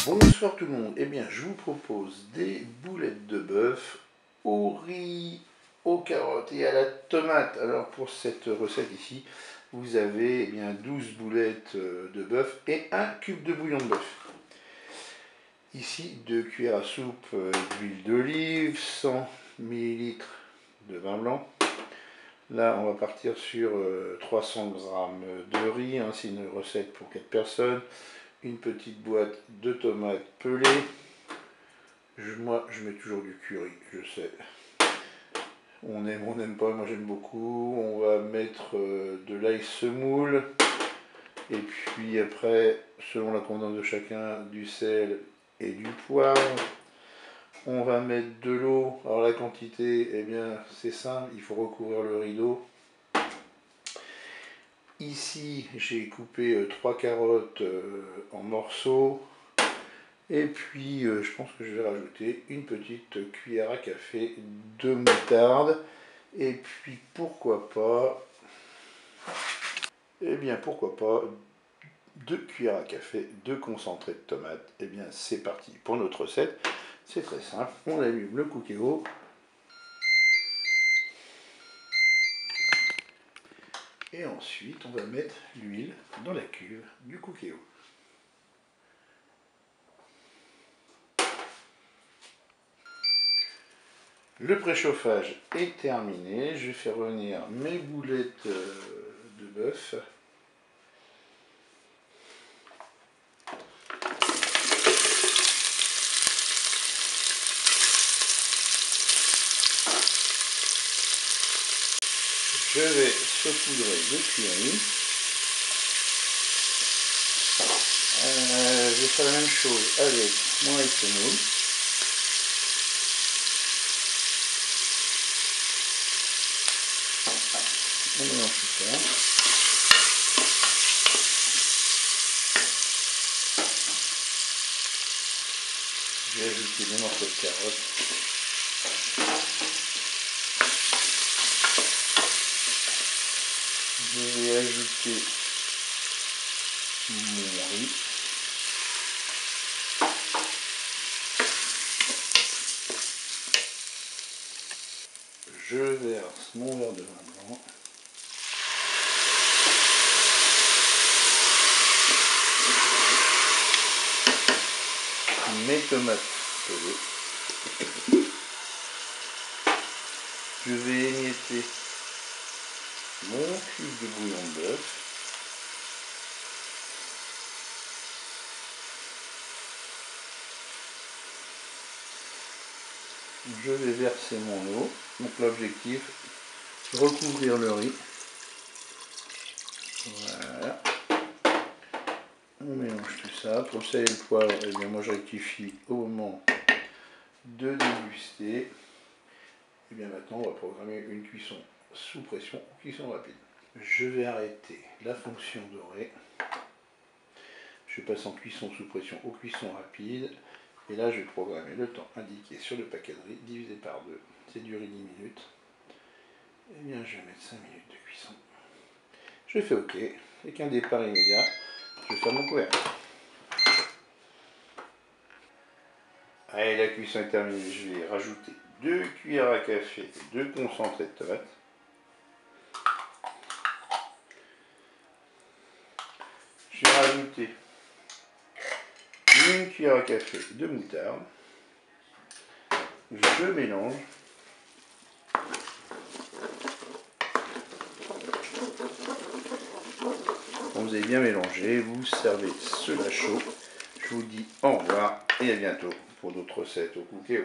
Bonsoir tout le monde, eh bien je vous propose des boulettes de bœuf au riz, aux carottes et à la tomate. Alors pour cette recette ici, vous avez bien 12 boulettes de bœuf et un cube de bouillon de bœuf. Ici 2 cuillères à soupe d'huile d'olive, 100 ml de vin blanc. Là on va partir sur 300 g de riz, hein, c'est une recette pour 4 personnes. Une petite boîte de tomates pelées. Moi, je mets toujours du curry, je sais. On aime, on n'aime pas, moi j'aime beaucoup. On va mettre de l'ail semoule. Et puis après, selon la convenance de chacun, du sel et du poivre. On va mettre de l'eau. Alors la quantité, eh bien c'est simple, il faut recouvrir le riz d'eau. Ici, j'ai coupé 3 carottes en morceaux. Et puis, je pense que je vais rajouter une petite cuillère à café de moutarde. Et puis, pourquoi pas, eh bien, pourquoi pas 2 cuillères à café de concentré de tomate. Eh bien, c'est parti pour notre recette. C'est très simple. On allume le Cookéo. Et ensuite, on va mettre l'huile dans la cuve du Cookéo. Le préchauffage est terminé. Je vais faire revenir mes boulettes de bœuf. Je vais saupoudrer le curry. Je vais faire la même chose avec mon ail semoule. On mélange tout ça. Je vais ajouter des morceaux de carottes. Je vais ajouter mon riz. Je verse mon verre de vin blanc. Mes tomates pelées. Je vais émietter mon cube de bouillon de bœuf. Je vais verser mon eau. Donc l'objectif, recouvrir le riz. Voilà. On mélange tout ça. Pour le sel et le poivre, eh bien moi je rectifie au moment de déguster. Et bien maintenant on va programmer une cuisson sous pression ou cuisson rapide. Je vais arrêter la fonction dorée. Je passe en cuisson sous pression ou cuisson rapide. Et là je vais programmer le temps indiqué sur le paquet de riz divisé par 2. C'est duré 10 minutes. Et bien je vais mettre 5 minutes de cuisson. Je fais OK. Avec un départ immédiat, je ferme mon couvercle. Allez, la cuisson est terminée. Je vais rajouter 2 cuillères à café de concentré de tomate. Je vais rajouter une cuillère à café de moutarde. Je mélange. Quand vous avez bien mélangé, vous servez cela chaud. Je vous dis au revoir et à bientôt pour d'autres recettes au Cookéo.